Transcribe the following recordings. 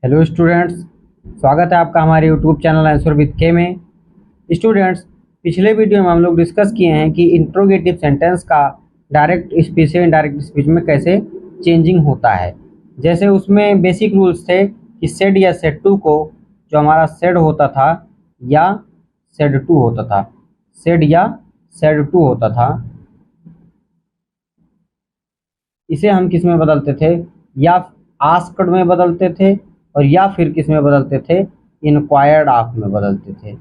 Hello students, स्वागत है आपका हमारे यूट्यूब चैनल आंसर विद के में। स्टूडेंट्स, पिछले वीडियो में हम लोग डिस्कस किए हैं कि इंट्रोगेटिव सेंटेंस का डायरेक्ट स्पीच से इनडायरेक्ट स्पीच में कैसे चेंजिंग होता है। जैसे उसमें बेसिक रूल्स थे कि सेड या सेड टू को जो हमारा सेड होता था या सेड टू होता था, सेड या सेड टू होता था, इसे हम किस में बदलते थे, या आस्क्ड में बदलते थे और या फिर किस में बदलते थे, इंक्वायर्ड ऑफ में बदलते थे।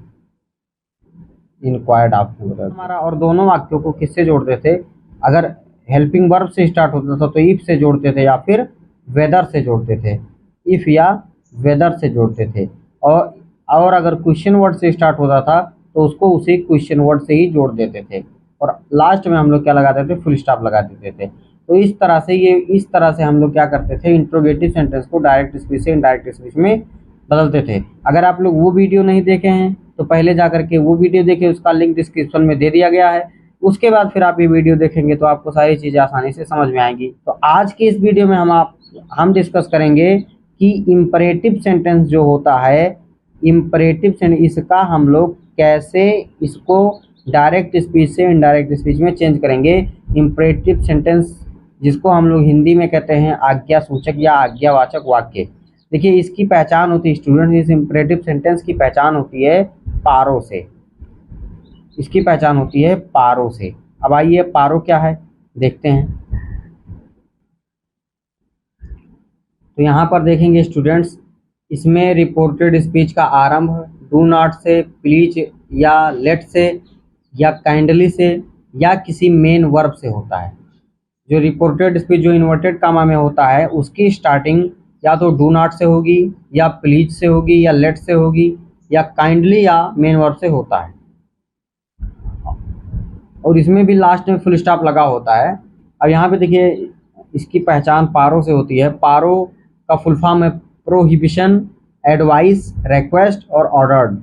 इंक्वायर्ड ऑफ में बदलते हमारा, और दोनों वाक्यों को किससे जोड़ते थे, अगर हेल्पिंग वर्ब से स्टार्ट होता था तो इफ से जोड़ते थे या फिर वेदर से जोड़ते थे, इफ या वेदर से जोड़ते थे। और अगर क्वेश्चन वर्ड से स्टार्ट होता था तो उसको उसी क्वेश्चन वर्ड से ही जोड़ देते थे और लास्ट में हम लोग क्या लगाते थे, फुल स्टॉप लगा देते थे। तो इस तरह से हम लोग क्या करते थे, इंट्रोगेटिव सेंटेंस को डायरेक्ट स्पीच से इनडायरेक्ट स्पीच में बदलते थे। अगर आप लोग वो वीडियो नहीं देखे हैं तो पहले जा करके वो वीडियो देखें, उसका लिंक डिस्क्रिप्शन में दे दिया गया है। उसके बाद फिर आप ये वीडियो देखेंगे तो आपको सारी चीज़ें आसानी से समझ में आएंगी। तो आज के इस वीडियो में हम डिस्कस करेंगे कि इम्परेटिव सेंटेंस जो होता है, इम्परेटिव सेंटेंस, इसका हम लोग कैसे इसको डायरेक्ट स्पीच से इनडायरेक्ट स्पीच में चेंज करेंगे। इम्परेटिव सेंटेंस जिसको हम लोग हिंदी में कहते हैं आज्ञा सूचक या आज्ञावाचक वाक्य। देखिए, इसकी पहचान होती है स्टूडेंट, इस इम्परेटिव सेंटेंस की पहचान होती है पारों से। इसकी पहचान होती है पारों से। अब आइए पारो क्या है देखते हैं। तो यहाँ पर देखेंगे स्टूडेंट्स, इसमें रिपोर्टेड स्पीच का आरंभ डू नॉट से, प्लीज या लेट से या काइंडली से या किसी मेन वर्ब से होता है। जो रिपोर्टेड स्पीच जो इन्वर्टेड कामा में होता है उसकी स्टार्टिंग या तो डू नॉट से होगी या प्लीज से होगी या लेट से होगी या काइंडली या मेन वर्ब से होता है, और इसमें भी लास्ट में फुल स्टॉप लगा होता है। अब यहाँ पे देखिए, इसकी पहचान पारो से होती है। पारो का फुल फॉर्म है प्रोहिबिशन, एडवाइस, रिक्वेस्ट और ऑर्डर्ड।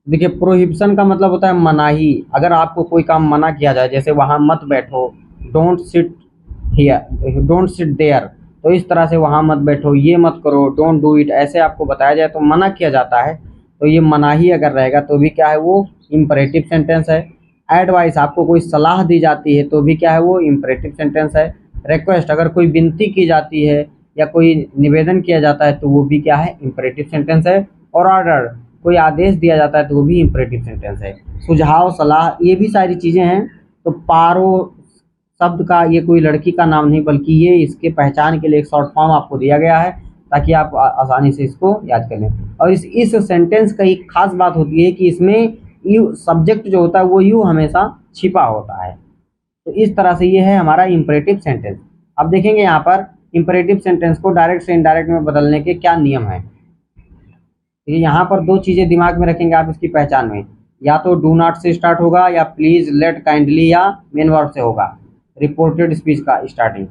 देखिए, प्रोहिबिशन का मतलब होता है मनाही। अगर आपको कोई काम मना किया जाए, जैसे वहाँ मत बैठो, don't sit here, don't sit there, तो इस तरह से वहाँ मत बैठो, ये मत करो, डोंट डू इट, ऐसे आपको बताया जाए तो मना किया जाता है, तो ये मनाही अगर रहेगा तो भी क्या है, वो इम्परेटिव सेंटेंस है। एडवाइस, आपको कोई सलाह दी जाती है तो भी क्या है, वो इम्परेटिव सेंटेंस है। रिक्वेस्ट, अगर कोई विनती की जाती है या कोई निवेदन किया जाता है तो वो भी क्या है, इम्परेटिव सेंटेंस है। और ऑर्डर, कोई आदेश दिया जाता है तो वो भी इम्परेटिव सेंटेंस है। सुझाव, सलाह, ये भी सारी चीज़ें हैं। तो पारो शब्द का ये कोई लड़की का नाम नहीं, बल्कि ये इसके पहचान के लिए एक शॉर्ट फॉर्म आपको दिया गया है ताकि आप आसानी से इसको याद कर लें। और इस सेंटेंस का एक खास बात होती है कि इसमें यू सब्जेक्ट जो होता है वो यू हमेशा छिपा होता है। तो इस तरह से ये है हमारा इम्परेटिव सेंटेंस। अब देखेंगे यहाँ पर इम्परेटिव सेंटेंस को डायरेक्ट से इनडायरेक्ट में बदलने के क्या नियम है। यहाँ पर दो चीज़ें दिमाग में रखेंगे आप इसकी पहचान में, या तो डू नॉट से स्टार्ट होगा या प्लीज, लेट, काइंडली या मेन वर्ब से होगा रिपोर्टेड स्पीच का स्टार्टिंग।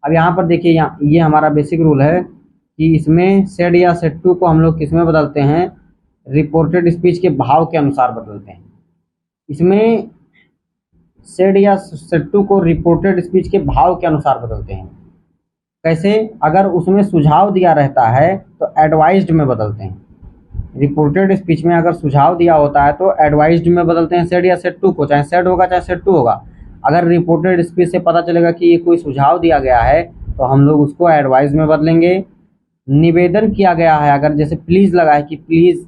अब यहाँ पर देखिए, यहाँ ये हमारा बेसिक रूल है कि इसमें सेड या सेड टू को हम लोग किस में बदलते हैं, रिपोर्टेड स्पीच के भाव के अनुसार बदलते हैं। इसमें सेड या सेड टू को रिपोर्टेड स्पीच के भाव के अनुसार बदलते हैं। कैसे, अगर उसमें सुझाव दिया रहता है तो एडवाइज्ड में बदलते हैं। रिपोर्टेड स्पीच में अगर सुझाव दिया होता है तो एडवाइज्ड में बदलते हैं सेड या सेड टू को, चाहे सेड होगा चाहे सेड टू होगा। अगर रिपोर्टेड स्पीच से पता चलेगा कि ये कोई सुझाव दिया गया है तो हम लोग उसको एडवाइज में बदलेंगे। निवेदन किया गया है, अगर जैसे प्लीज़ लगा है कि प्लीज़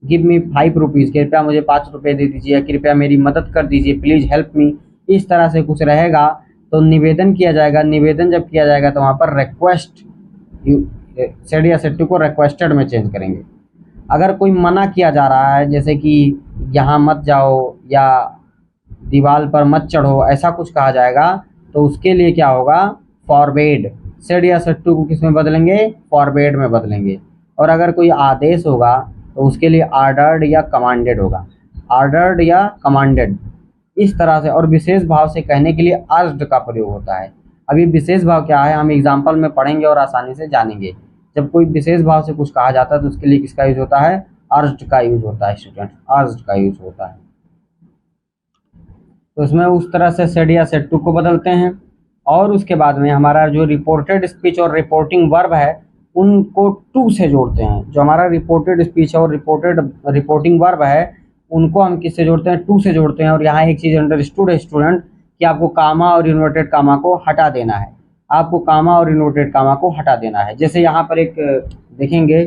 गिव मी 5 रुपीज़, कृपया मुझे 5 रुपये दे दीजिए, या कृपया मेरी मदद कर दीजिए, प्लीज़ हेल्प मी, इस तरह से कुछ रहेगा तो निवेदन किया जाएगा। निवेदन जब किया जाएगा तो वहाँ पर रिक्वेस्ट, सेड या सेड टू को रिक्वेस्टेड में चेंज करेंगे। अगर कोई मना किया जा रहा है, जैसे कि यहाँ मत जाओ या दीवार पर मत चढ़ो, ऐसा कुछ कहा जाएगा तो उसके लिए क्या होगा, फॉरबेड। सेड या सेड टू को किस में बदलेंगे, फॉरबेड में बदलेंगे। और अगर कोई आदेश होगा तो उसके लिए ऑर्डर्ड या कमांडेड होगा, ऑर्डर्ड या कमांडेड, इस तरह से। और विशेष भाव से कहने के लिए अर्ज्ड का प्रयोग होता है। अभी विशेष भाव क्या है हम एग्जाम्पल में पढ़ेंगे और आसानी से जानेंगे। जब कोई विशेष भाव से कुछ कहा जाता है तो उसके लिए किसका यूज होता है, अर्ज्ड का यूज होता है स्टूडेंट, अर्ज्ड का यूज होता है। तो इसमें उस तरह से सेड या सेड टू को बदलते हैं। और उसके बाद में हमारा जो रिपोर्टेड स्पीच और रिपोर्टिंग वर्ब है उनको टू से जोड़ते हैं। जो हमारा रिपोर्टेड स्पीच है और रिपोर्टिंग वर्ब है, उनको हम किससे जोड़ते हैं? टू से जोड़ते हैं। और यहाँ एक चीज़ अंडरस्टूड है स्टूडेंट कि आपको कामा और इन्वर्टेड कामा को हटा देना है। आपको कामा और इन्वर्टेड कामा को हटा देना है। जैसे यहाँ पर एक देखेंगे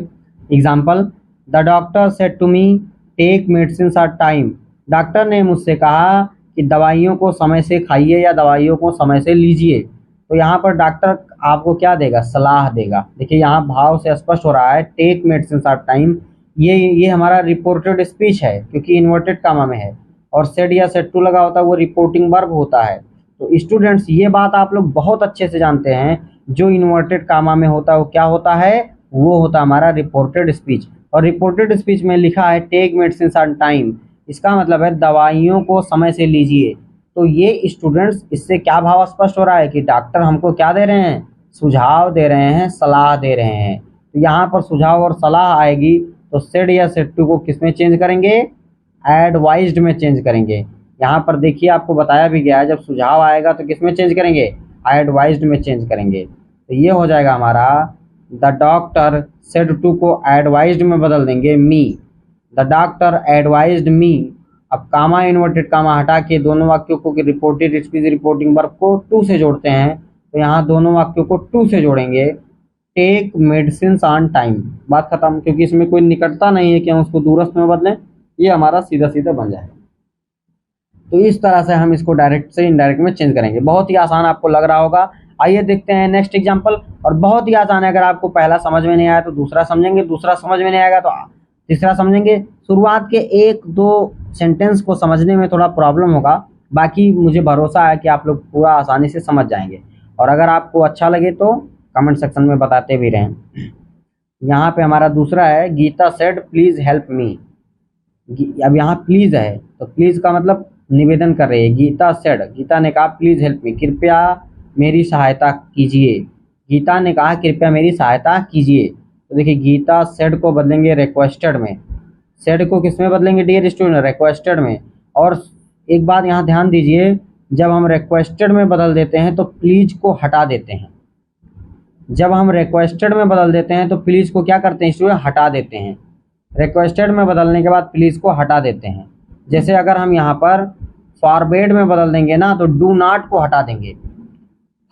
example, the doctor said to me take medicine are time. Doctor ने मुझसे कहा कि दवाइयों को समय से खाइए या दवाइयों को समय से लीजिए। तो यहाँ पर डॉक्टर आपको क्या देगा? सलाह देगा। देखिए यहाँ भाव से स्पष्ट हो रहा है, टेक मेडिसिन आर टाइम, ये हमारा रिपोर्टेड स्पीच है क्योंकि इन्वर्टेड कामा में है। और सेड या सेड टू लगा होता है वो रिपोर्टिंग वर्ब होता है। तो स्टूडेंट्स ये बात आप लोग बहुत अच्छे से जानते हैं, जो इन्वर्टेड कामा में होता है वो क्या होता है? वो होता है हमारा रिपोर्टेड स्पीच। और रिपोर्टेड स्पीच में लिखा है टेक मेडिसिन ऑन टाइम, इसका मतलब है दवाइयों को समय से लीजिए। तो ये स्टूडेंट्स इससे क्या भाव स्पष्ट हो रहा है कि डॉक्टर हमको क्या दे रहे हैं? सुझाव दे रहे हैं, सलाह दे रहे हैं। तो यहाँ पर सुझाव और सलाह आएगी तो सेड या सेड टू को किस में चेंज करेंगे? एडवाइज्ड में चेंज करेंगे। यहाँ पर देखिए आपको बताया भी गया है, जब सुझाव आएगा तो किस में चेंज करेंगे? एडवाइज्ड में चेंज करेंगे। तो ये हो जाएगा हमारा द डॉक्टर सेड टू को एडवाइज्ड में बदल देंगे मी। द डॉक्टर एडवाइज्ड मी। अब कामा इन्वर्टेड कामा हटा के दोनों वाक्यों को रिपोर्टेड स्पीच रिपोर्टिंग वर्ब को टू से जोड़ते हैं। तो यहाँ दोनों वाक्यों को टू से जोड़ेंगे, टेक मेडिसिन ऑन टाइम, बात खत्म। क्योंकि इसमें कोई निकटता नहीं है कि हम उसको दूरस्थ में बदलें, ये हमारा सीधा सीधा बन जाएगा। तो इस तरह से हम इसको डायरेक्ट से इनडायरेक्ट में चेंज करेंगे। बहुत ही आसान आपको लग रहा होगा। आइए देखते हैं नेक्स्ट एग्जांपल। और बहुत ही आसान है, अगर आपको पहला समझ में नहीं आया तो दूसरा समझेंगे, दूसरा समझ में नहीं आएगा तो तीसरा समझेंगे। शुरुआत के एक दो सेंटेंस को समझने में थोड़ा प्रॉब्लम होगा, बाकी मुझे भरोसा है कि आप लोग पूरा आसानी से समझ जाएंगे। और अगर आपको अच्छा लगे तो कमेंट सेक्शन में बताते भी रहें। यहाँ पे हमारा दूसरा है, Gita said please help me. अब यहाँ प्लीज है तो प्लीज का मतलब निवेदन कर रही है। गीता सेड, गीता ने कहा प्लीज हेल्प मी, कृपया मेरी सहायता कीजिए। गीता ने कहा कृपया मेरी सहायता कीजिए। तो देखिए गीता सेड को बदलेंगे रिक्वेस्टेड में। सेड को किस में बदलेंगे डियर स्टूडेंट? रिक्वेस्टेड में। और एक बात यहाँ ध्यान दीजिए, जब हम रिक्वेस्टेड में बदल देते हैं तो प्लीज को हटा देते हैं। जब हम रिक्वेस्टेड में बदल देते हैं तो प्लीज को क्या करते हैं स्टूडेंट? हटा देते हैं। रिक्वेस्टेड में बदलने के बाद प्लीज को हटा देते हैं। जैसे अगर हम यहाँ पर फॉरबेड में बदल देंगे ना तो डू नॉट को हटा देंगे।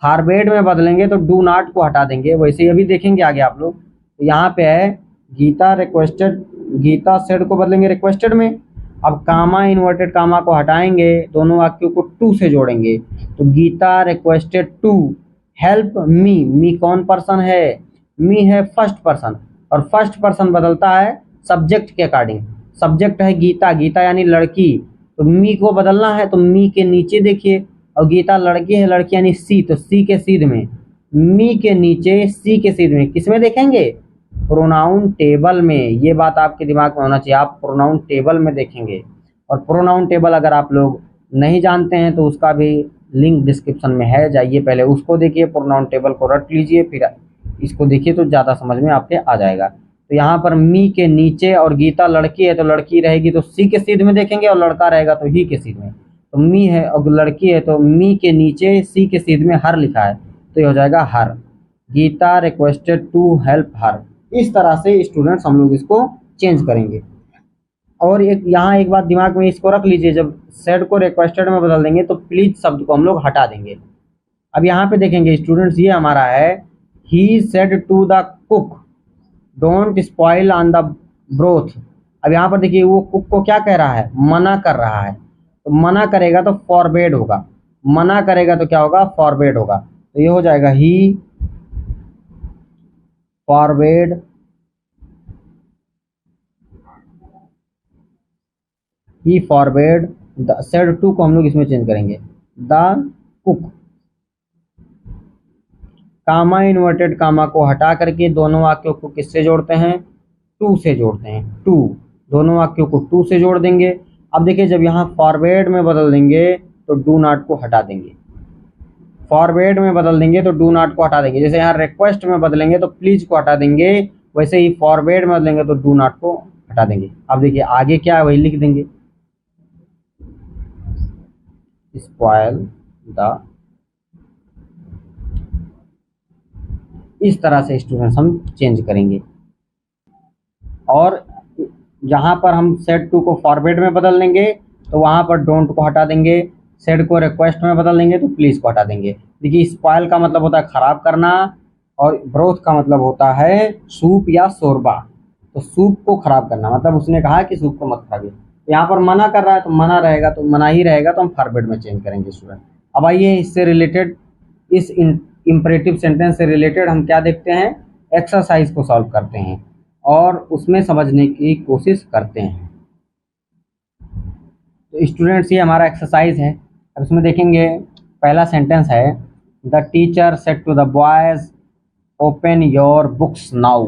फॉरबेड में बदलेंगे तो डू नॉट को हटा देंगे। वैसे अभी देखेंगे आगे आप लोग। तो यहाँ पे है गीता रिक्वेस्टेड, गीता सेड को बदलेंगे रिक्वेस्टेड में। अब कामा इन्वर्टेड कामा को हटाएंगे, दोनों वाक्यों को टू से जोड़ेंगे। तो Geeta requested to help me. Me कौन पर्सन है? मी है फर्स्ट पर्सन, और फर्स्ट पर्सन बदलता है सब्जेक्ट के अकॉर्डिंग। सब्जेक्ट है गीता, गीता यानी लड़की, तो मी को बदलना है तो मी के नीचे देखिए, और गीता लड़की है, लड़की यानी सी, तो सी के सीध में, मी के नीचे सी के सीध में किस में देखेंगे? प्रोनाउन टेबल में। ये बात आपके दिमाग में होना चाहिए, आप प्रोनाउन टेबल में देखेंगे। और प्रोनाउन टेबल अगर आप लोग नहीं जानते हैं तो उसका भी लिंक डिस्क्रिप्शन में है, जाइए पहले उसको देखिए, प्रोनाउन टेबल को रट लीजिए, फिर इसको देखिए तो ज़्यादा समझ में आपके आ जाएगा। तो यहाँ पर मी के नीचे, और गीता लड़की है तो लड़की रहेगी तो सी के सीध में देखेंगे, और लड़का रहेगा तो ही के सीध में। तो मी है और लड़की है तो मी के नीचे सी के सीध में हर लिखा है, तो ये हो जाएगा her. Geeta requested to help her. इस तरह से स्टूडेंट्स हम लोग इसको चेंज करेंगे। और एक यहाँ एक बात दिमाग में इसको रख लीजिए, जब सेड को रिक्वेस्टेड में बदल देंगे तो प्लीज शब्द को हम लोग हटा देंगे। अब यहाँ पे देखेंगे स्टूडेंट्स, ये हमारा है he said to the cook don't spoil on the broth. अब यहाँ पर देखिए वो कुक को क्या कह रहा है? मना कर रहा है। तो मना करेगा तो फॉरबेड होगा, मना करेगा तो क्या होगा? फॉरबेड होगा। तो ये हो जाएगा he forbade he forbade the said to को हम लोग इसमें चेंज करेंगे the cook. Comma inverted comma को हटा करके दोनों वाक्यों को किससे जोड़ते हैं? टू से जोड़ते हैं। टू, दोनों वाक्यों को टू से जोड़ देंगे। अब देखिए जब यहाँ फॉरवर्ड में बदल देंगे तो डू नॉट को हटा देंगे। फॉरवर्ड में बदल देंगे तो डू नॉट को हटा देंगे। जैसे यहाँ रिक्वेस्ट में बदलेंगे तो प्लीज को हटा देंगे, वैसे ही फॉरवर्ड में बदलेंगे तो डू नॉट को हटा देंगे। अब देखिए आगे क्या है वही लिख देंगे, स्पॉइल द इस तरह से स्टूडेंट्स हम चेंज करेंगे। और जहाँ पर हम सेड टू को फॉरवर्ड में बदल देंगे तो वहाँ पर डोंट को हटा देंगे, सेड को रिक्वेस्ट में बदल देंगे तो प्लीज़ को हटा देंगे। देखिए स्पॉइल का मतलब होता है ख़राब करना, और ब्रोथ का मतलब होता है सूप या शोरबा। तो सूप को ख़राब करना, मतलब उसने कहा कि सूप को मत खाइए। तो यहाँ पर मना कर रहा है तो मना रहेगा, तो मना ही रहेगा, तो हम फॉरवर्ड में चेंज करेंगे स्टूडेंट। अब आइए इससे रिलेटेड, इस इम्परेटिव सेंटेंस से रिलेटेड हम क्या देखते हैं, एक्सरसाइज को सॉल्व करते हैं और उसमें समझने की कोशिश करते हैं। तो स्टूडेंट्स ये हमारा एक्सरसाइज है। अब इसमें देखेंगे पहला सेंटेंस है, the teacher said to the boys open your books now.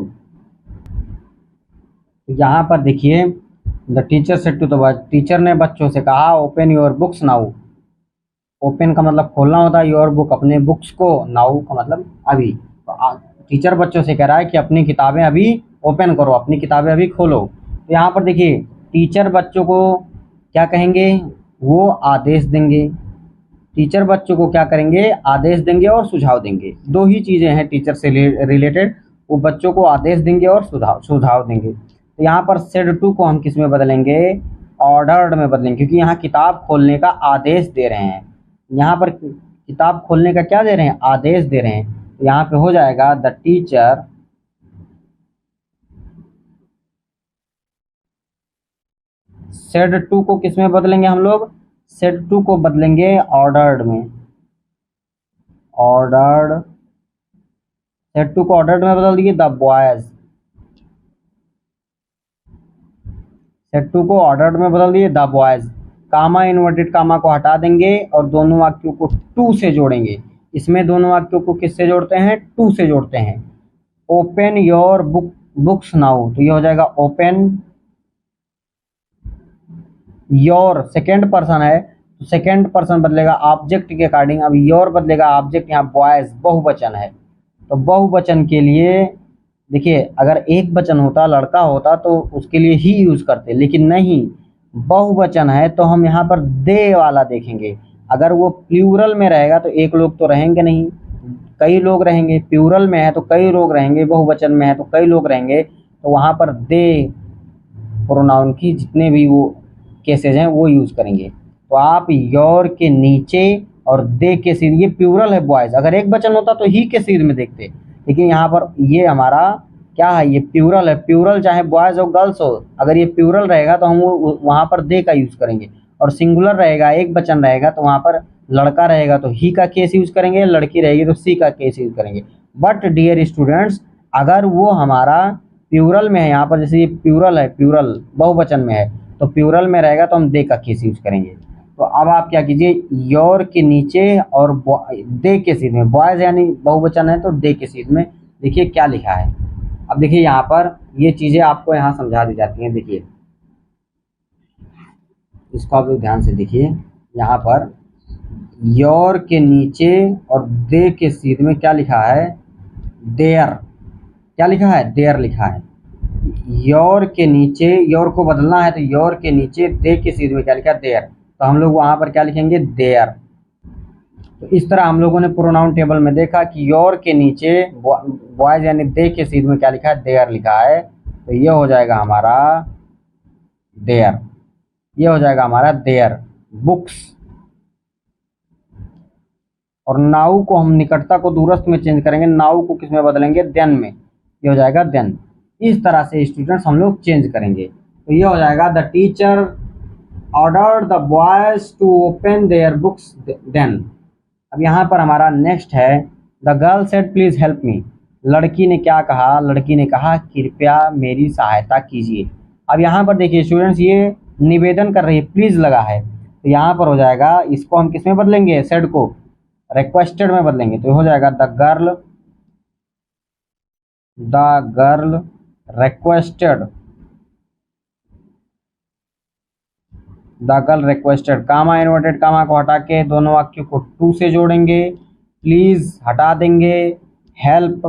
तो यहाँ पर देखिए the teacher said to the boys, teacher ने बच्चों से कहा open your books now. Open का मतलब खोलना होता है, योर बुक अपने बुक्स को, नाउ का मतलब अभी। तो टीचर बच्चों से कह रहा है कि अपनी किताबें अभी ओपन करो, अपनी किताबें अभी खोलो। तो यहाँ पर देखिए टीचर बच्चों को क्या कहेंगे, वो आदेश देंगे। टीचर बच्चों को क्या करेंगे, आदेश देंगे और सुझाव देंगे। दो ही चीज़ें हैं टीचर से रिलेटेड, वो बच्चों को आदेश देंगे और सुझाव देंगे। तो यहाँ पर सेड टू को हम किस में बदलेंगे, ऑर्डर्ड में बदलेंगे, क्योंकि यहाँ किताब खोलने का आदेश दे रहे हैं। यहाँ पर किताब खोलने का क्या दे रहे हैं, आदेश दे रहे हैं। तो यहाँ पे हो जाएगा द टीचर सेड टू को किस में बदलेंगे हम लोग, सेड टू को बदलेंगे ऑर्डर्ड में। ऑर्डर्ड, सेड टू को ऑर्डर्ड में बदल दिए द बॉयज, सेड टू को ऑर्डर्ड में बदल दिए the boys. Comma inverted comma को हटा देंगे और दोनों वाक्यों को टू से जोड़ेंगे। इसमें दोनों वाक्यों को किससे जोड़ते हैं, टू से जोड़ते हैं। ओपन योर बुक्स नाउ, तो ये हो जाएगा ओपन योर, सेकेंड पर्सन है तो सेकेंड पर्सन बदलेगा ऑब्जेक्ट के अकॉर्डिंग। अब योर बदलेगा ऑब्जेक्ट, यहाँ बॉयज बहुवचन है तो बहुवचन के लिए देखिए अगर एक वचन होता, लड़का होता तो उसके लिए ही यूज करते, लेकिन नहीं, बहुवचन है तो हम यहाँ पर दे वाला देखेंगे। अगर वो प्लूरल में रहेगा तो एक लोग तो रहेंगे नहीं, कई लोग रहेंगे। प्लूरल में है तो कई लोग रहेंगे, बहुवचन में है तो कई लोग रहेंगे। तो वहाँ पर दे प्रोनाउन की जितने भी वो केसेज हैं वो यूज करेंगे। तो आप योर के नीचे और दे के सिर, ये प्लूरल है बॉयज, अगर एक वचन होता तो ही के सिर में देखते, लेकिन यहाँ पर ये हमारा क्या है, ये प्लूरल है। प्लूरल चाहे बॉयज हो गर्ल्स हो, अगर ये प्लूरल रहेगा तो हम वहाँ पर दे का यूज करेंगे। और सिंगुलर रहेगा, एक वचन रहेगा तो वहाँ पर लड़का रहेगा तो ही का केस यूज करेंगे, लड़की रहेगी तो सी का केस यूज करेंगे। बट डियर स्टूडेंट्स, अगर वो हमारा प्लूरल में है, यहाँ पर जैसे ये प्लूरल है, प्लूरल बहुवचन में है, तो प्लूरल में रहेगा तो हम दे का केस यूज करेंगे। तो अब आप क्या कीजिए, योर के नीचे और दे के सीध में, बॉयज यानी बहुवचन है तो दे के सीध में देखिए क्या लिखा है। अब देखिए यहाँ पर ये चीज़ें आपको यहाँ समझा दी जाती हैं। देखिए इसको आप लोग ध्यान से देखिए, यहाँ पर योर के नीचे और दे के सीध में क्या लिखा है, देयर। क्या लिखा है, देयर लिखा है। योर के नीचे, योर को बदलना है तो योर के नीचे दे के सीध में क्या लिखा है, देयर। तो हम लोग वहाँ पर क्या लिखेंगे, देयर। तो इस तरह हम लोगों ने प्रोनाउन टेबल में देखा कि योर के नीचे बॉयज यानी दे के सीध में क्या लिखा है, देयर लिखा है। तो ये हो जाएगा हमारा देयर, ये हो जाएगा हमारा देयर बुक्स। और नाउ को हम निकटता को दूरस्थ में चेंज करेंगे, नाउ को किस में बदलेंगे, देन में, ये हो जाएगा देन। इस तरह से स्टूडेंट्स हम लोग चेंज करेंगे। तो ये हो जाएगा the teacher order the boys to open their books then. अब यहाँ पर हमारा नेक्स्ट है, the girl said please help me. लड़की ने क्या कहा, लड़की ने कहा कृपया मेरी सहायता कीजिए। अब यहाँ पर देखिए स्टूडेंट्स, ये निवेदन कर रही है, प्लीज लगा है, तो यहाँ पर हो जाएगा, इसको हम किस में बदलेंगे, सेड को रिक्वेस्टेड में बदलेंगे। तो हो जाएगा the girl requested, the girl requested. Comma inverted comma को हटा के दोनों वाक्यों को टू से जोड़ेंगे, प्लीज हटा देंगे, हेल्प,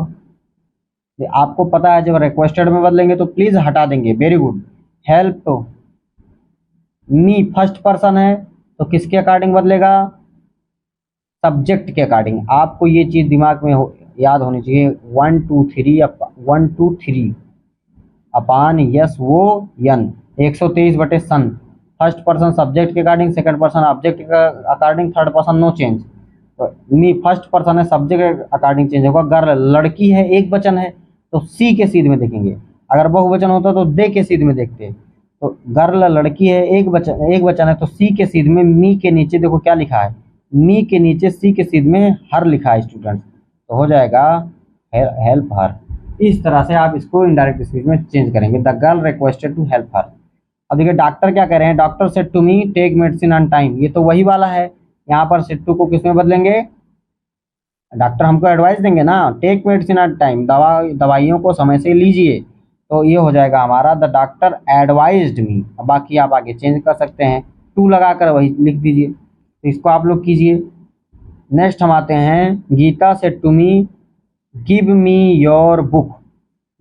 आपको पता है जब रिक्वेस्टेड में बदलेंगे तो प्लीज हटा देंगे, very good. Help me first person है तो किसके अकॉर्डिंग बदलेगा, सब्जेक्ट के अकॉर्डिंग। आपको ये चीज दिमाग में याद होनी चाहिए 1 2 3 अपान यस वो यन 123/सन। फर्स्ट पर्सन सब्जेक्ट के अकॉर्डिंग, सेकंड पर्सन ऑब्जेक्ट के according, third person no change. तो मी फर्स्ट पर्सन है, सब्जेक्ट के अकॉर्डिंग चेंज होगा। गर्ल लड़की है, एक वचन है तो सी के सीध में देखेंगे। अगर बहुवचन होता तो दे के सीध में देखते। तो गर्ल लड़की है, एक वचन है तो सी के सीध में मी के नीचे देखो क्या लिखा है, मी के नीचे सी के सीध में हर लिखा है स्टूडेंट, तो हो जाएगा हेल्प हर। इस तरह से आप इसको इनडायरेक्ट स्पीच में चेंज करेंगे, the girl requested to help her. अब देखिए डॉक्टर क्या कह रहे हैं, doctor said to me take medicine on time, ये तो वही वाला है। यहाँ पर सेड टू को किस में बदलेंगे, डॉक्टर हमको एडवाइस देंगे ना, टेक मेडिसिन ऑन टाइम, दवाइयों को समय से लीजिए। तो ये हो जाएगा हमारा द डॉक्टर एडवाइज्ड मी। अब बाकी आप आगे चेंज कर सकते हैं, टू लगाकर वही लिख दीजिए। तो इसको आप लोग कीजिए। नेक्स्ट हम आते हैं, Gita said to me give me your book,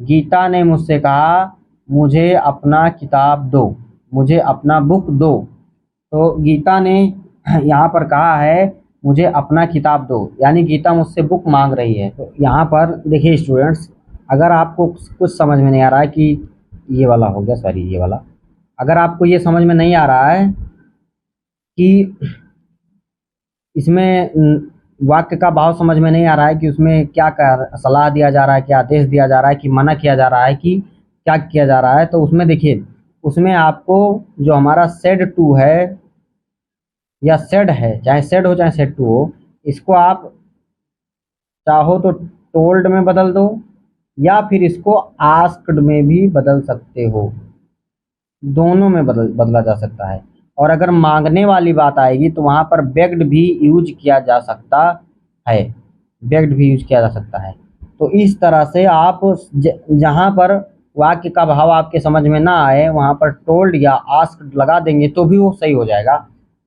Gita ने मुझसे कहा मुझे अपना किताब दो, मुझे अपना बुक दो। तो गीता ने यहाँ पर कहा है मुझे अपना किताब दो, यानी गीता मुझसे बुक मांग रही है। तो यहाँ पर देखिए स्टूडेंट्स, अगर आपको कुछ समझ में नहीं आ रहा है कि ये वाला हो गया, सॉरी ये वाला, अगर आपको ये समझ में नहीं आ रहा है कि इसमें वाक्य का भाव समझ में नहीं आ रहा है कि उसमें क्या सलाह दिया जा रहा है, क्या आदेश दिया जा रहा है, कि मना किया जा रहा है, कि क्या किया जा रहा है, तो उसमें देखिए, उसमें आपको जो हमारा सेड टू है या सेड है, चाहे सेड हो चाहे सेड टू हो, इसको आप चाहो तो टोल्ड में बदल दो या फिर इसको आस्क्ड में भी बदल सकते हो, दोनों में बदला जा सकता है। और अगर मांगने वाली बात आएगी तो वहाँ पर बेग्ड भी यूज किया जा सकता है, बेग्ड भी यूज किया जा सकता है। तो इस तरह से आप जहाँ पर वाक्य का भाव आपके समझ में ना आए वहाँ पर टोल्ड या आस्क्ड लगा देंगे तो भी वो सही हो जाएगा।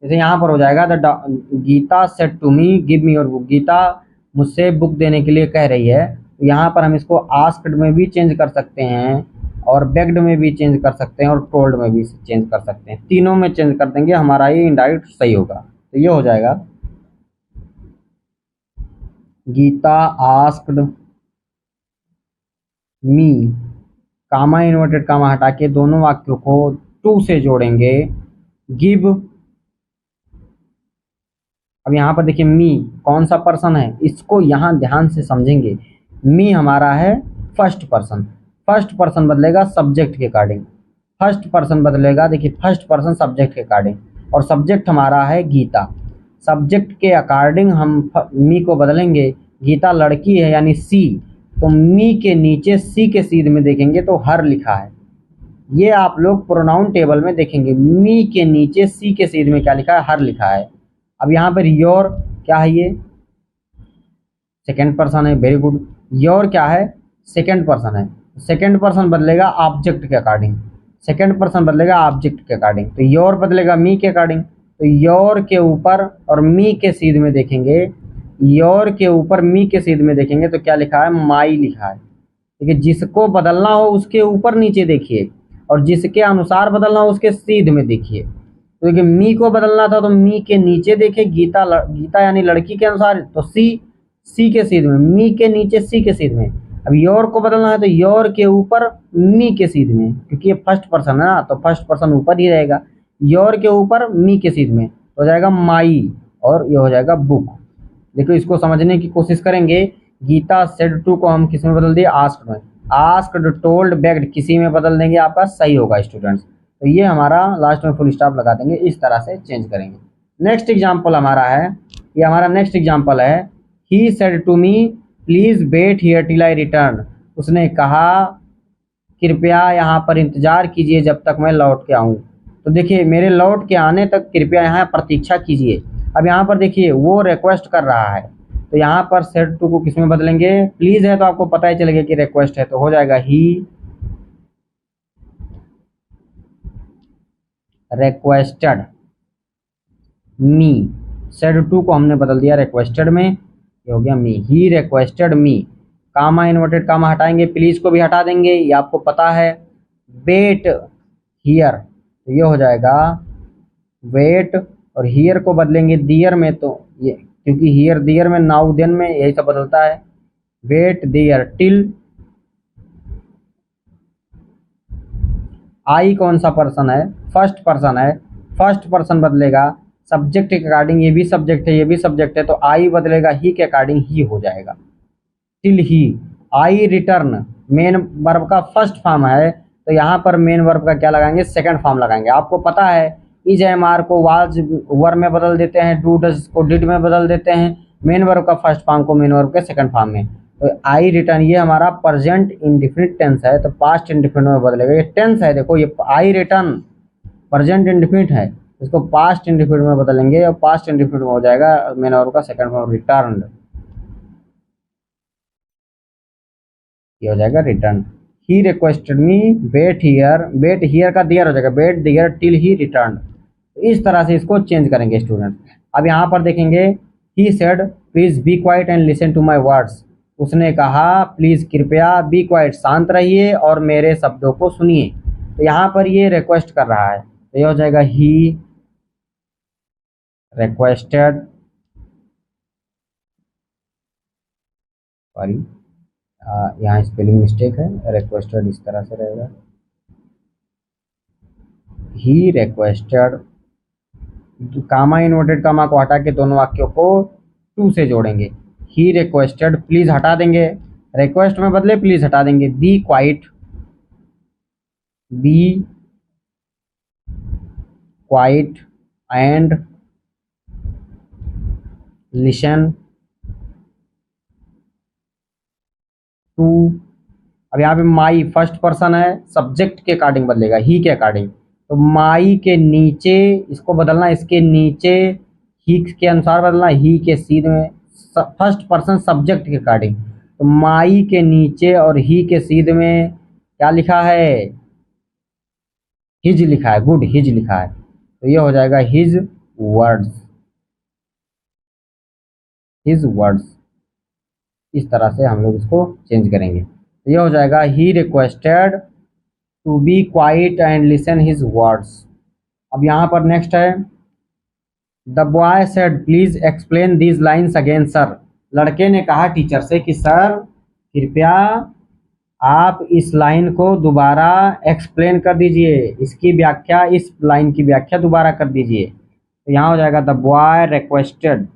जैसे यहाँ पर हो जाएगा the Gita said to me give me your book, Gita मुझसे बुक देने के लिए कह रही है। तो यहाँ पर हम इसको आस्क्ड में भी चेंज कर सकते हैं और बेग्ड में भी चेंज कर सकते हैं और टोल्ड में भी चेंज कर सकते हैं, तीनों में चेंज कर देंगे, हमारा ये इनडायरेक्ट सही होगा। तो ये हो जाएगा Gita asked me, comma inverted comma हटा के दोनों वाक्यों को टू से जोड़ेंगे, गिव। अब यहाँ पर देखिए मी कौन सा पर्सन है, इसको यहाँ ध्यान से समझेंगे। मी हमारा है फर्स्ट पर्सन, फर्स्ट पर्सन बदलेगा सब्जेक्ट के अकॉर्डिंग, फर्स्ट पर्सन बदलेगा, देखिए फर्स्ट पर्सन सब्जेक्ट के अकॉर्डिंग, और सब्जेक्ट हमारा है गीता, सब्जेक्ट के अकॉर्डिंग हम मी को बदलेंगे। गीता लड़की है यानी सी, तो मी के नीचे सी के सीध में देखेंगे तो हर लिखा है। ये आप लोग प्रोनाउन टेबल में देखेंगे, मी के नीचे सी के सीध में क्या लिखा है, हर लिखा है। अब यहाँ पर योर क्या है, ये सेकेंड पर्सन है, वेरी गुड। योर क्या है, सेकेंड पर्सन है, सेकेंड पर्सन बदलेगा ऑब्जेक्ट के अकॉर्डिंग, सेकेंड पर्सन बदलेगा ऑब्जेक्ट के अकॉर्डिंग, तो योर बदलेगा मी के अकॉर्डिंग। तो योर के ऊपर और मी के सीध में देखेंगे, योर के ऊपर मी के सीध में देखेंगे तो क्या लिखा है, माई लिखा है। देखिए जिसको बदलना हो उसके ऊपर नीचे देखिए और जिसके अनुसार बदलना हो उसके सीध में देखिए। तो देखिए मी को बदलना था तो मी के नीचे देखे, गीता यानी लड़की के अनुसार, तो सी के सीध में, मी के नीचे सी के सीध में। अब योर को बदलना है तो योर के ऊपर मी के सीध में, क्योंकि ये फर्स्ट पर्सन है ना तो फर्स्ट पर्सन ऊपर ही रहेगा, योर के ऊपर मी के सीध में हो जाएगा माई, और ये हो जाएगा बुक। देखो इसको समझने की कोशिश करेंगे। गीता सेड टू को हम किस में बदल दिए, आस्क्ड में, आस्क्ड, टोल्ड, बेग्ड किसी में बदल देंगे, आपका सही होगा स्टूडेंट्स। तो ये हमारा लास्ट में फुल स्टॉप लगा देंगे, इस तरह से चेंज करेंगे। नेक्स्ट एग्जाम्पल हमारा है, ये हमारा नेक्स्ट एग्जाम्पल है, he said to me please wait here till I return, उसने कहा कृपया यहाँ पर इंतजार कीजिए जब तक मैं लौट के आऊँ। तो देखिए मेरे लौट के आने तक कृपया यहाँ प्रतीक्षा कीजिए। अब यहाँ पर देखिए वो रिक्वेस्ट कर रहा है तो यहाँ पर सेड टू को किस में बदलेंगे, प्लीज है तो आपको पता ही चलेगा कि रिक्वेस्ट है, तो हो जाएगा he requested me, said to को हमने बदल दिया रिक्वेस्टेड में, ये हो गया मी, ही रिक्वेस्टेड मी, कामा इन्वर्टेड कामा हटाएंगे, प्लीज को भी हटा देंगे, ये आपको पता है। वेट हियर, तो ये हो जाएगा वेट, और हियर को बदलेंगे दियर में, तो ये क्योंकि हियर दियर में नाउ देन में यही सब बदलता है, वेट देयर टिल, आई कौन सा पर्सन है, फर्स्ट पर्सन है, फर्स्ट पर्सन बदलेगा, सब्जेक्ट के अकॉर्डिंग ये भी सब्जेक्ट है ये भी सब्जेक्ट है, तो आई बदलेगा ही के अकॉर्डिंग ही हो जाएगा। टिल ही, आई रिटर्न मेन वर्ब का फर्स्ट फॉर्म है, तो यहाँ पर मेन वर्ब का क्या लगाएंगे, सेकंड फॉर्म लगाएंगे। आपको पता है इज एम आर को वाज वर में बदल देते हैं, डू डज को डिड में बदल देते हैं, मेन वर्ब का फर्स्ट फॉर्म को मेन वर्ब के सेकंड फॉर्म में। तो आई रिटर्न ये हमारा प्रेजेंट इंडिफिनिट टेंस है, तो पास्ट इंडिफिनिट में बदलेगा। ये टेंस है, देखो ये आई रिटर्न प्रेजेंट इंडिफिनिट है, इसको पास्ट इंडिफिनिट में बदलेंगे और पास्ट इंडिफिनिट में हो जाएगा मेन वर्ब का सेकंड फॉर्म रिटर्न, ये हो जाएगा return. He requested me wait here का दियर हो जाएगा wait there till he return. इस तरह से इसको चेंज करेंगे स्टूडेंट। अब यहाँ पर देखेंगे he said please be quiet and listen to my words, उसने कहा प्लीज कृपया बी क्वाइट शांत रहिए और मेरे शब्दों को सुनिए। तो यहाँ पर ये रिक्वेस्ट कर रहा है, तो ये हो जाएगा ही रिक्वेस्टेड, सॉरी यहाँ स्पेलिंग मिस्टेक है, रिक्वेस्टेड इस तरह से रहेगा, he requested, comma inverted comma को हटा के दोनों वाक्यों को टू से जोड़ेंगे। ही रिक्वेस्टेड प्लीज हटा देंगे, रिक्वेस्ट में बदले प्लीज हटा देंगे, be quiet and listen to. अब यहाँ पे माई फर्स्ट पर्सन है, सब्जेक्ट के अकॉर्डिंग बदलेगा ही के अकॉर्डिंग, तो माई के नीचे इसको बदलना, इसके नीचे ही के अनुसार बदलना, ही के सीध में फर्स्ट पर्सन सब्जेक्ट के अकॉर्डिंग, तो माई के नीचे और ही के सीध में क्या लिखा है, हिज लिखा है, गुड हिज लिखा है, तो ये हो जाएगा हिज वर्ड्स। इस तरह से हम लोग इसको चेंज करेंगे, तो ये हो जाएगा he requested to be quiet and listen his words. अब यहाँ पर नेक्स्ट है the boy said please explain these lines again sir, लड़के ने कहा टीचर से कि सर कृपया आप इस लाइन को दोबारा एक्सप्लेन कर दीजिए, इसकी व्याख्या, इस लाइन की व्याख्या दोबारा कर दीजिए। तो यहाँ हो जाएगा the boy requested,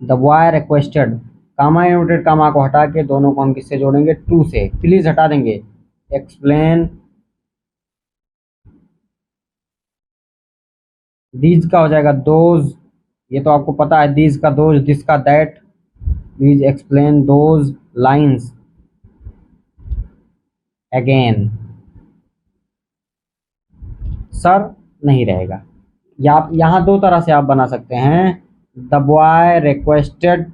the boy requested, comma inverted comma को हटा के दोनों को हम किससे जोड़ेंगे, टू से, प्लीज हटा देंगे, एक्सप्लेन दीज का हो जाएगा दोज, ये तो आपको पता है, दीज का दोज, दिस का that, please explain those lines again, sir नहीं रहेगा। या यहाँ दो तरह से आप बना सकते हैं, the boy requested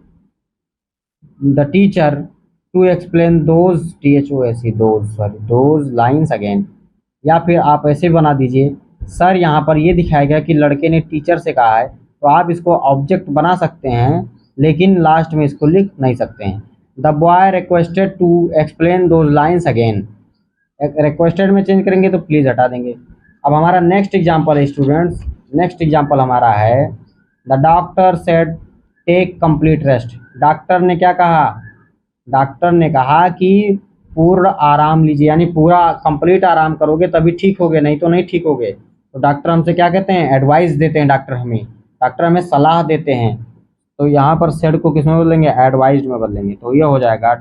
the teacher to explain those those lines again, या फिर आप ऐसे बना दीजिए, सर यहाँ पर ये दिखाया गया कि लड़के ने टीचर से कहा है, तो आप इसको ऑब्जेक्ट बना सकते हैं लेकिन लास्ट में इसको लिख नहीं सकते हैं। The boy requested to explain those lines again, requested में चेंज करेंगे तो प्लीज हटा देंगे। अब हमारा नेक्स्ट एग्जाम्पल है स्टूडेंट्स, नेक्स्ट एग्जाम्पल हमारा है the doctor said take complete rest, doctor ने क्या कहा, डॉक्टर ने कहा कि पूर्ण आराम लीजिए, यानी पूरा कंप्लीट आराम करोगे तभी ठीक होगे, नहीं तो नहीं ठीक होगे। तो डॉक्टर हमसे क्या कहते हैं, एडवाइस देते हैं, डॉक्टर हमें सलाह देते हैं। तो यहाँ पर सेड को किस में बदलेंगे, एडवाइज्ड में बदलेंगे, तो ये हो जाएगा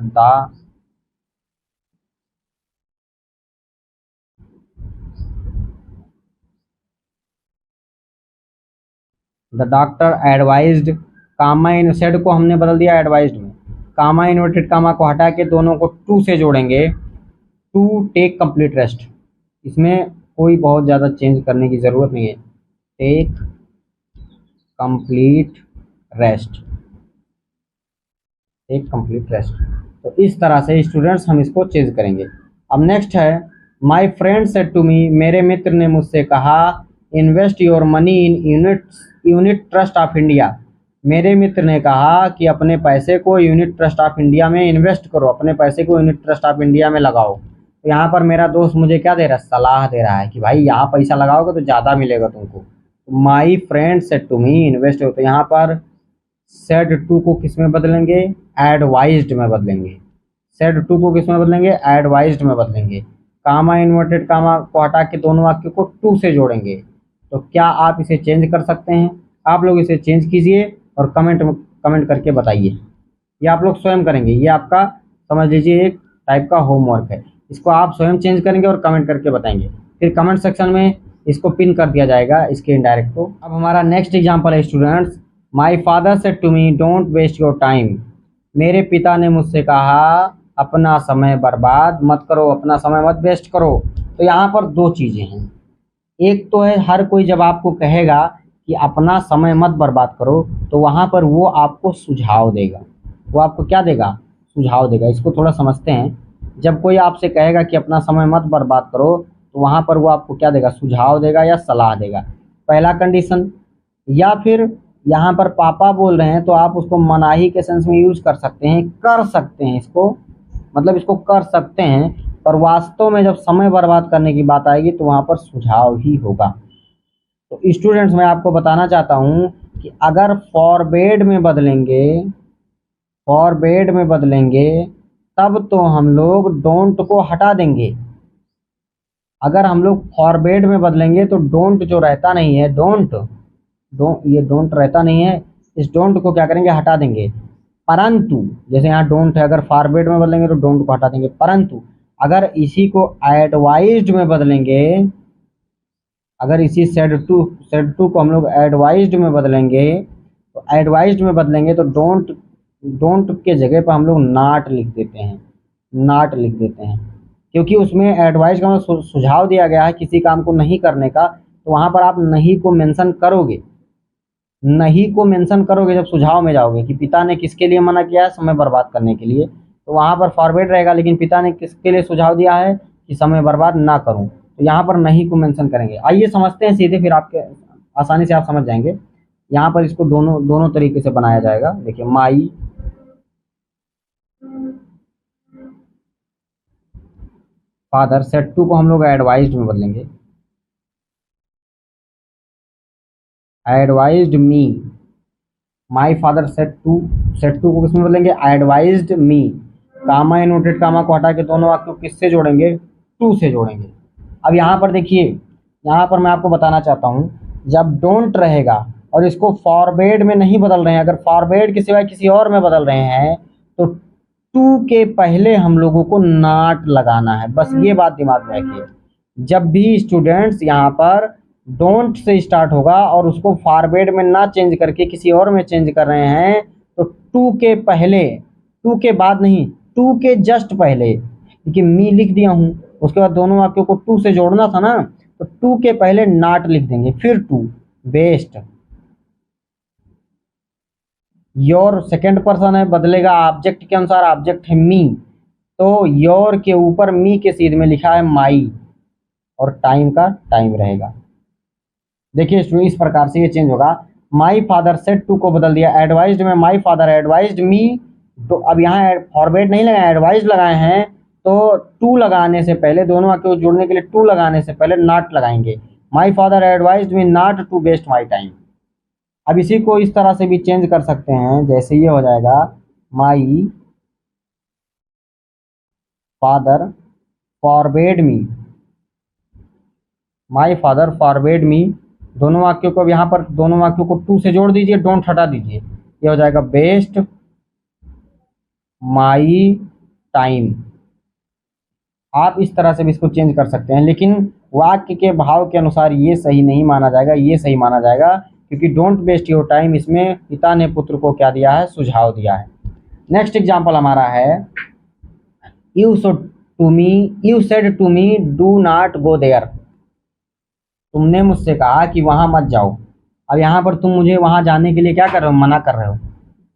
the doctor advised, comma in said को हमने बदल दिया एडवाइज्ड में, कामा इन्वर्टेड कामा को हटा के दोनों को टू से जोड़ेंगे, टू टेक कंप्लीट रेस्ट, इसमें कोई बहुत ज़्यादा चेंज करने की ज़रूरत नहीं है, take complete rest, take complete rest. तो इस तरह से स्टूडेंट्स हम इसको चेंज करेंगे। अब नेक्स्ट है my friend said to me, मेरे मित्र ने मुझसे कहा invest your money in Unit Trust of India, मेरे मित्र ने कहा कि अपने पैसे को यूनिट ट्रस्ट ऑफ इंडिया में इन्वेस्ट करो, अपने पैसे को यूनिट ट्रस्ट ऑफ इंडिया में लगाओ। तो यहाँ पर मेरा दोस्त मुझे क्या दे रहा है, सलाह दे रहा है कि भाई यहाँ पैसा लगाओगे तो ज़्यादा मिलेगा तुमको। My friend said to me invest हो, तो यहाँ पर सेड टू को किस में बदलेंगे, एडवाइज्ड में बदलेंगे। सेड टू को किस में बदलेंगे, एडवाइज्ड में बदलेंगे। कामा इन्वर्टेड कामा को हटा के दोनों वाक्य को टू से जोड़ेंगे। तो क्या आप इसे चेंज कर सकते हैं? आप लोग इसे चेंज कीजिए और कमेंट करके बताइए। ये आप लोग स्वयं करेंगे, ये आपका समझ लीजिए एक टाइप का होमवर्क है। इसको आप स्वयं चेंज करेंगे और कमेंट करके बताएंगे, फिर कमेंट सेक्शन में इसको पिन कर दिया जाएगा इसके इनडायरेक्ट को। अब हमारा नेक्स्ट एग्जांपल है students, my father said to me don't waste your time. मेरे पिता ने मुझसे कहा अपना समय बर्बाद मत करो, अपना समय मत वेस्ट करो। तो यहाँ पर दो चीज़ें हैं। एक तो है हर कोई जब आपको कहेगा कि अपना समय मत बर्बाद करो, तो वहाँ पर वो आपको सुझाव देगा। वो आपको क्या देगा, सुझाव देगा। इसको थोड़ा समझते हैं। जब कोई आपसे कहेगा कि अपना समय मत बर्बाद करो, तो वहाँ पर वो आपको क्या देगा, सुझाव देगा या सलाह देगा, पहला कंडीशन। या फिर यहाँ पर पापा बोल रहे हैं तो आप उसको मनाही के सेंस में यूज कर सकते हैं, कर सकते हैं इसको, मतलब इसको कर सकते हैं। पर वास्तव में जब समय बर्बाद करने की बात आएगी तो वहाँ पर सुझाव ही होगा। तो स्टूडेंट्स मैं आपको बताना चाहता हूँ कि अगर फॉरबेड में बदलेंगे तब तो हम लोग डोंट को हटा देंगे। अगर हम लोग फॉरबेड में बदलेंगे तो डोंट जो रहता नहीं है, ये डोंट रहता नहीं है, इस डोंट को क्या करेंगे, हटा देंगे। परंतु जैसे यहाँ डोंट है, अगर फॉरबेड में बदलेंगे तो डोंट को हटा देंगे। परंतु अगर इसी को एडवाइज्ड में बदलेंगे, अगर इसी सेड टू को हम लोग एडवाइज्ड में बदलेंगे, तो एडवाइज्ड में बदलेंगे तो डोंट के जगह पर हम लोग नॉट लिख देते हैं, नॉट लिख देते हैं। क्योंकि उसमें एडवाइस का मतलब सुझाव दिया गया है किसी काम को नहीं करने का, तो वहाँ पर आप नहीं को मेंशन करोगे, नहीं को मेंशन करोगे जब सुझाव में जाओगे कि पिता ने किसके लिए मना किया है, समय बर्बाद करने के लिए, तो वहाँ पर फॉरवर्ड रहेगा। लेकिन पिता ने किसके लिए सुझाव दिया है कि समय बर्बाद ना करूँ, तो यहाँ पर नहीं को मेंशन करेंगे। आइए समझते हैं सीधे, फिर आपके आसानी से आप समझ जाएंगे। यहाँ पर इसको दोनों तरीके से बनाया जाएगा। देखिए माई फादर सेड टू को हम लोग एडवाइज्ड में बदलेंगे, advised me. My father said to को किसमें बदलेंगे, एडवाइज्ड मी। कामा इनवर्टेड कामा को हटा के दोनों वाक्यों किससे जोड़ेंगे, टू से जोड़ेंगे। अब यहाँ पर देखिए, यहाँ पर मैं आपको बताना चाहता हूँ, जब डोंट रहेगा और इसको फॉरबेड में नहीं बदल रहे हैं, अगर फॉरबेड के सिवाय किसी और में बदल रहे हैं, तो टू के पहले हम लोगों को नॉट लगाना है। बस ये बात दिमाग में रखिए। जब भी स्टूडेंट्स यहाँ पर डोंट से स्टार्ट होगा और उसको फॉरवर्ड में ना चेंज करके किसी और में चेंज कर रहे हैं, तो टू के पहले, टू के बाद नहीं, टू के जस्ट पहले, क्योंकि मी लिख दिया हूँ, उसके बाद दोनों वाक्यों को टू से जोड़ना था ना, तो टू के पहले नॉट लिख देंगे, फिर to. Best. Your second person है, बदलेगा ऑब्जेक्ट के अनुसार, ऑब्जेक्ट है मी, तो योर के ऊपर मी के सीध में लिखा है माई, और टाइम का टाइम रहेगा। देखिए स्टूडेंट इस प्रकार से ये चेंज होगा। माई फादर सेड टू को बदल दिया एडवाइज्ड में, माई फादर एडवाइज्ड मी। तो अब यहाँ फॉरवर्ड नहीं लगाए, एडवाइज्ड लगाए हैं, तो टू लगाने से पहले, दोनों वाक्य को जोड़ने के लिए टू लगाने से पहले नॉट लगाएंगे। My father advised me not to waste my time. अब इसी को इस तरह से भी चेंज कर सकते हैं, जैसे ये हो जाएगा, my father forbade me, my father forbade me. दोनों वाक्यों को, अब यहाँ पर दोनों वाक्यों को टू से जोड़ दीजिए, डोंट हटा दीजिए, ये हो जाएगा बेस्ट माई टाइम। आप इस तरह से भी इसको चेंज कर सकते हैं, लेकिन वाक्य के भाव के अनुसार ये सही नहीं माना जाएगा, ये सही माना जाएगा, क्योंकि डोंट वेस्ट योर टाइम इसमें पिता ने पुत्र को क्या दिया है, सुझाव दिया है। नेक्स्ट एग्जाम्पल हमारा है, you said to me do not go there. तुमने मुझसे कहा कि वहां मत जाओ। अब यहाँ पर तुम मुझे वहां जाने के लिए क्या कर रहे हो, मना कर रहे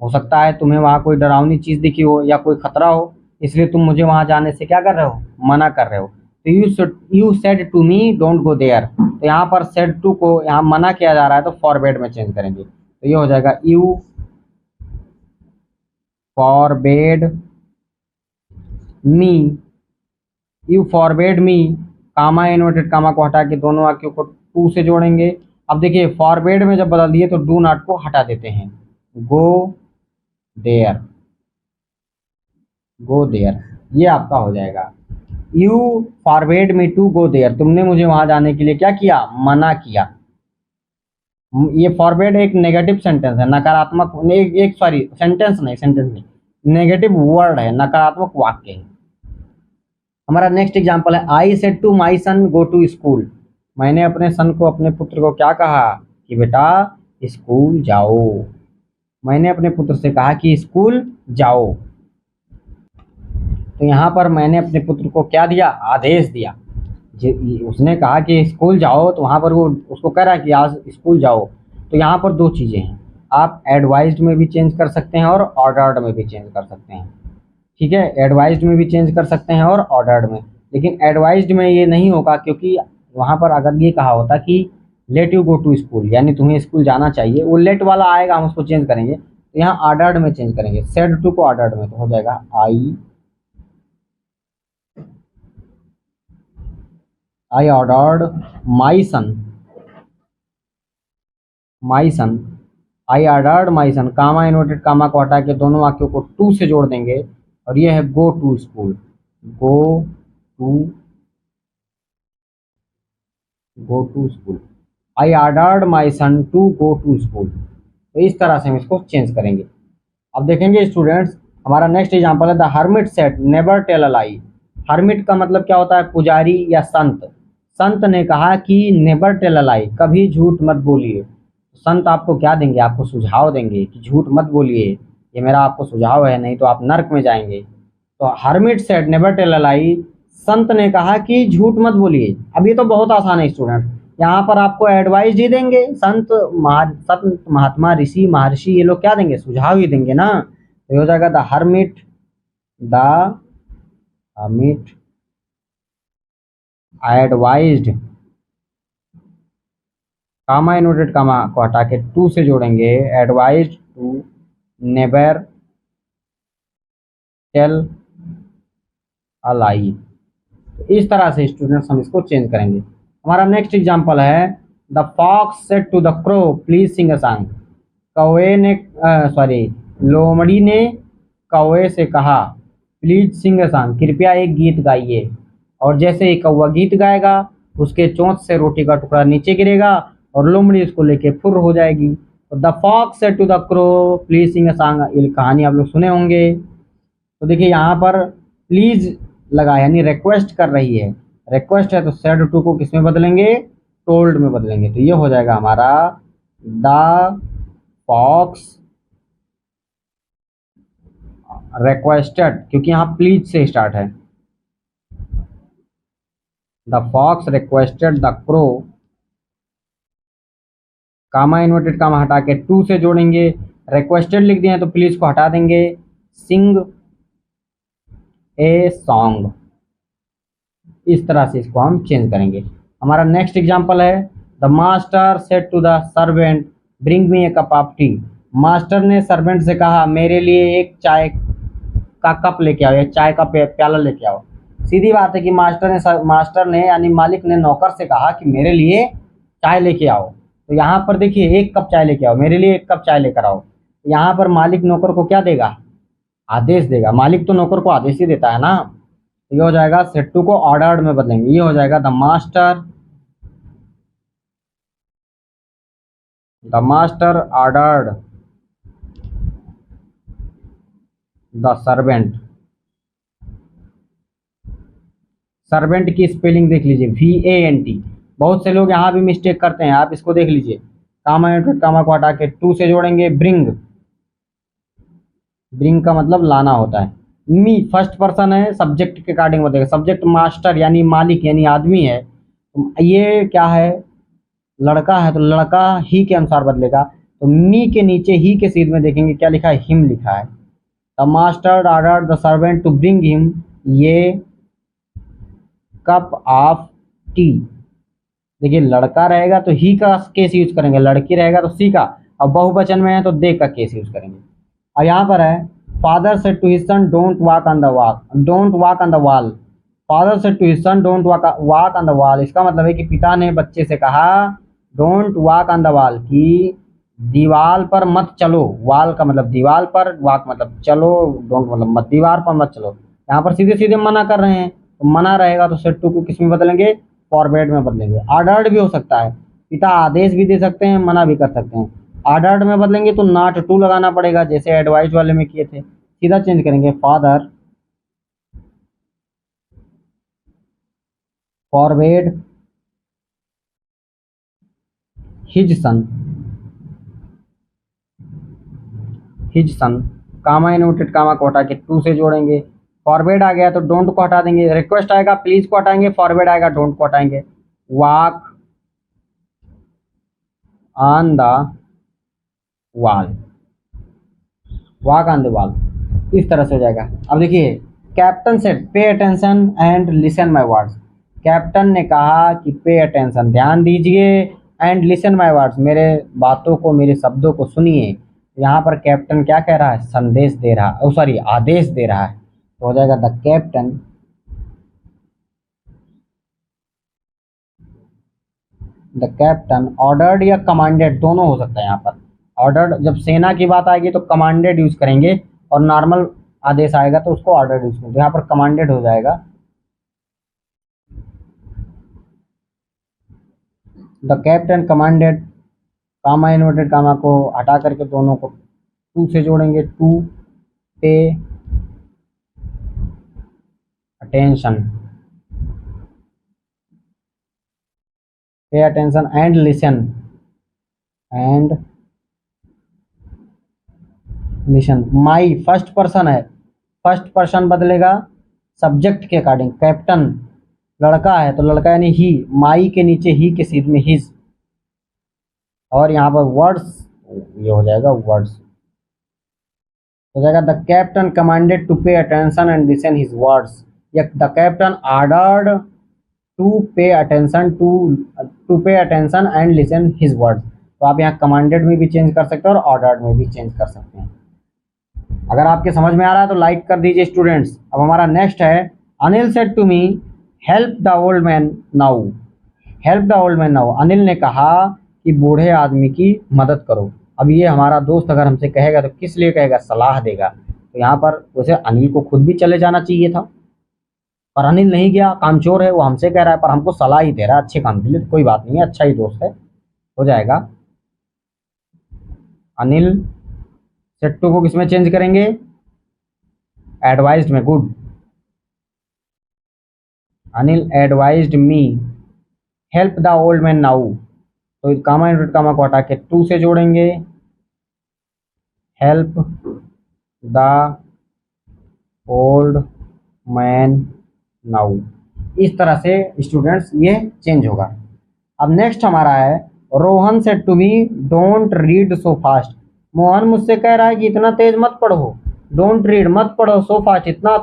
हो सकता है तुम्हें वहां कोई डरावनी चीज दिखी हो या कोई खतरा हो, इसलिए तुम मुझे वहां जाने से क्या कर रहे हो, मना कर रहे हो। तो you said to me don't go there, तो यहाँ पर सेड टू को यहाँ मना किया जा रहा है, तो फॉरवर्ड में चेंज करेंगे, तो ये हो जाएगा you forbade me you forbade me, comma inverted comma को हटा के दोनों वाक्यों को टू से जोड़ेंगे। अब देखिए फॉरबेड में जब बदल दिए तो डू नॉट को हटा देते हैं। गो देयर, गो देयर, ये आपका हो जाएगा। You forbade me to go there, तुमने मुझे वहां जाने के लिए क्या किया, मना किया। ये फॉरबेड एक नेगेटिव सेंटेंस है, नकारात्मक एक सॉरी सेंटेंस नहीं, नेगेटिव वर्ड है, नकारात्मक वाक्य है। हमारा नेक्स्ट एग्जांपल है, I said to my son go to school, मैंने अपने सन को, अपने पुत्र को क्या कहा कि बेटा स्कूल जाओ। मैंने अपने पुत्र से कहा कि स्कूल जाओ। तो यहाँ पर मैंने अपने पुत्र को क्या दिया, आदेश दिया। उसने कहा कि स्कूल जाओ, तो वहाँ पर वो उसको कह रहा है कि आज स्कूल जाओ। तो यहाँ पर दो चीज़ें हैं, आप एडवाइज्ड में भी चेंज कर सकते हैं और ऑर्डर्ड में भी चेंज कर सकते हैं। ठीक है, एडवाइज्ड में भी चेंज कर सकते हैं और ऑर्डर्ड में, लेकिन एडवाइज्ड में ये नहीं होगा, क्योंकि वहाँ पर अगर ये कहा होता कि let you go to school, यानी तुम्हें स्कूल जाना चाहिए, वो लेट वाला आएगा, हम उसको चेंज करेंगे। तो यहाँ ऑर्डर्ड में चेंज करेंगे, सेड टू को ऑर्डर्ड में, तो हो जाएगा I ordered my son, I ordered my son, comma inverted comma को हटा के दोनों वाक्यों को टू से जोड़ देंगे, और ये है go to school, go to school, I ordered my son to go to school. तो इस तरह से हम इसको चेंज करेंगे। अब देखेंगे स्टूडेंट्स, हमारा नेक्स्ट एग्जांपल है, the hermit said never tell a lie. Hermit का मतलब क्या होता है, पुजारी या संत। संत ने कहा कि नेवर टेल अ लाई, कभी झूठ मत बोलिए। संत आपको क्या देंगे, आपको सुझाव देंगे कि झूठ मत बोलिए, ये मेरा आपको सुझाव है, नहीं तो आप नर्क में जाएंगे। तो hermit said never tell a lie, संत ने कहा कि झूठ मत बोलिए। अब ये तो बहुत आसान है स्टूडेंट, यहाँ पर आपको एडवाइस ही देंगे। संत महात्मा ऋषि महर्षि ये लोग क्या देंगे, सुझाव ही देंगे ना। तो ये हो जाएगा the hermit advised, comma inverted comma को हटा के टू से जोड़ेंगे, advised to never tell a lie. तो इस तरह से स्टूडेंट्स हम इसको चेंज करेंगे। हमारा नेक्स्ट एग्जांपल है, the fox said to the crow please sing a song. कौवे ने लोमड़ी ने कौवे से कहा प्लीज सिंग अ सॉन्ग, कृपया एक गीत गाइए। और जैसे ही कौवा गीत गाएगा, उसके चोंच से रोटी का टुकड़ा नीचे गिरेगा और लोमड़ी उसको लेके फुर हो जाएगी। तो the fox said to the crow please sing a song, ये कहानी आप लोग सुने होंगे। तो देखिए यहाँ पर प्लीज लगा, यानी रिक्वेस्ट कर रही है, रिक्वेस्ट है तो सेड टू को किस में बदलेंगे, टोल्ड में बदलेंगे। तो ये हो जाएगा हमारा द फॉक्स रिक्वेस्टेड, क्योंकि यहाँ प्लीज से स्टार्ट है। The fox requested the crow, comma inverted comma हटा के टू से जोड़ेंगे, रिक्वेस्टेड लिख दिए हैं तो प्लीज को हटा देंगे, सिंग ए सॉन्ग। इस तरह से इसको हम चेंज करेंगे। हमारा नेक्स्ट एग्जांपल है, the master said to the servant bring me a cup of tea. Master ने सर्वेंट से कहा मेरे लिए एक चाय का कप लेके आओ, या चाय का प्याला लेके आओ। सीधी बात है कि मास्टर ने यानी मालिक ने नौकर से कहा कि मेरे लिए चाय लेके आओ। तो यहाँ पर देखिए एक कप चाय लेके आओ, मेरे लिए एक कप चाय लेकर आओ। यहाँ पर मालिक नौकर को क्या देगा, आदेश देगा। मालिक तो नौकर को आदेश ही देता है ना। ये हो जाएगा सेड टू को ऑर्डर्ड में बदलेंगे, ये हो जाएगा the master ordered the servant. Servant की स्पेलिंग देख लीजिए, VANT। बहुत से लोग यहाँ भी मिस्टेक करते हैं, आप इसको देख लीजिए। कामा इन्वर्टेड कामा को हटा के टू से जोड़ेंगे, ब्रिंग। ब्रिंग का मतलब लाना होता है। मी फर्स्ट पर्सन है, सब्जेक्ट के अकॉर्डिंग बदलेगा। सब्जेक्ट मास्टर यानी मालिक यानी आदमी है, ये क्या है, लड़का है, तो लड़का ही के अनुसार बदलेगा। तो मी के नीचे ही के सीध में देखेंगे क्या लिखा है, हिम लिखा है। The master order the servant to bring him ये कप ऑफ टी। देखिए लड़का रहेगा तो ही का केस यूज करेंगे, लड़की रहेगा तो सी का, और बहुवचन में है तो दे का केस यूज करेंगे। और यहाँ पर है, father said to his son don't walk on the wall. Father said to his son don't walk on the wall. इसका मतलब है कि पिता ने बच्चे से कहा don't walk on the wall, कि दीवार पर मत चलो। वॉल का मतलब दीवार पर, वॉक मतलब चलो, डोंट मतलब मत, दीवार पर मत चलो। यहाँ पर सीधे सीधे मना कर रहे हैं, तो मना रहेगा तो सेड टू को किस में बदलेंगे, फॉरवर्ड में बदलेंगे। ऑर्डर्ड भी हो सकता है, पिता आदेश भी दे सकते हैं, मना भी कर सकते हैं। ऑर्डर्ड में बदलेंगे तो नॉट टू लगाना पड़ेगा, जैसे एडवाइस वाले में किए थे। सीधा चेंज करेंगे, father forward his son, his son, comma inverted comma को हटा के टू से जोड़ेंगे। फॉरवर्ड आ गया तो डोंट को हटा देंगे, रिक्वेस्ट आएगा प्लीज को हटाएंगे, फॉरवर्ड आएगा डोंट को हटाएंगे। Walk on the wall, walk on the wall, इस तरह से हो जाएगा। अब देखिए, कैप्टन सेड पे attention and listen my words. Captain ने कहा कि पे अटेंशन, ध्यान दीजिए, एंड लिसन माय वर्ड्स, मेरे बातों को, मेरे शब्दों को सुनिए। यहाँ पर कैप्टन क्या कह रहा है, संदेश दे रहा है, सॉरी आदेश दे रहा है। तो हो जाएगा the captain, the captain ordered या कमांडेड दोनों हो सकता है। यहाँ पर ऑर्डर्ड, जब सेना की बात आएगी तो कमांडेड यूज करेंगे, और नॉर्मल आदेश आएगा तो उसको ऑर्डर्ड यूज करेंगे। यहाँ पर कमांडेड हो जाएगा, the captain commanded, comma inverted comma को हटा करके दोनों को टू से जोड़ेंगे, to pay attention, pay attention and listen, and listen. My first person है, फर्स्ट पर्सन बदलेगा सब्जेक्ट के अकॉर्डिंग। कैप्टन लड़का है तो लड़का यानी ही, माई के नीचे ही के सीध में हिज, और यहाँ पर वर्ड्स, ये हो जाएगा वर्ड्स, हो जाएगा the captain commanded to pay attention and listen his words, या the captain ordered to pay attention, to pay attention and listen his words. तो आप यहाँ कमांडेड में भी चेंज कर सकते हैं और ऑर्डर्ड में भी चेंज कर सकते हैं। अगर आपके समझ में आ रहा है तो लाइक कर दीजिए स्टूडेंट्स। अब हमारा नेक्स्ट है, Anil said to me help the old man now, help the old man now. Anil ने कहा कि बूढ़े आदमी की मदद करो। अब ये हमारा दोस्त अगर हमसे कहेगा तो किस लिए कहेगा, सलाह देगा। तो यहाँ पर उसे अनिल को खुद भी चले जाना चाहिए था, पर अनिल नहीं गया, कामचोर है, वो हमसे कह रहा है पर हमको सलाह ही दे रहा है अच्छे काम के लिए, तो कोई बात नहीं है, अच्छा ही दोस्त है। हो जाएगा अनिल सेट्टू को किसमें चेंज करेंगे, एडवाइज्ड में, good. Anil advised me help the old man now, तो कामा इनवर्टेड कामा को हटा के टू से जोड़ेंगे, help the old man now. इस तरह से स्टूडेंट्स ये चेंज होगा। अब नेक्स्ट हमारा है, Rohan said to me don't read so fast. Mohan मुझसे कह रहा है कि इतना तेज मत पढ़ो, डोंट रीड मत पढ़ो, सो फास्ट इतना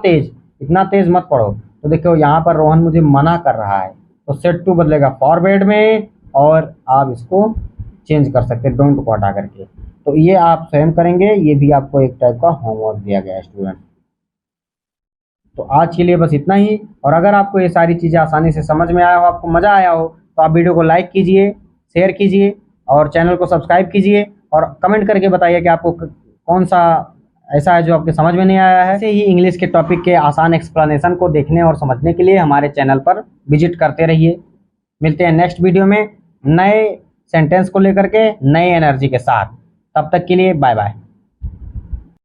तेज मत पढ़ो। तो देखो यहाँ पर रोहन मुझे मना कर रहा है, तो सेड टू बदलेगा फॉरवर्ड में, और आप इसको चेंज कर सकते हैं डोंट को हटा करके। तो ये आप स्वयं करेंगे, ये भी आपको एक टाइप का होमवर्क दिया गया है स्टूडेंट। तो आज के लिए बस इतना ही, और अगर आपको ये सारी चीज़ें आसानी से समझ में आया हो, आपको मज़ा आया हो, तो आप वीडियो को लाइक कीजिए, शेयर कीजिए, और चैनल को सब्सक्राइब कीजिए, और कमेंट करके बताइए कि आपको कौन सा ऐसा है जो आपके समझ में नहीं आया है। ऐसे ही इंग्लिश के टॉपिक के आसान एक्सप्लेनेशन को देखने और समझने के लिए हमारे चैनल पर विजिट करते रहिए। मिलते हैं नेक्स्ट वीडियो में नए सेंटेंस को लेकर के, नए एनर्जी के साथ। तब तक के लिए बाय बाय।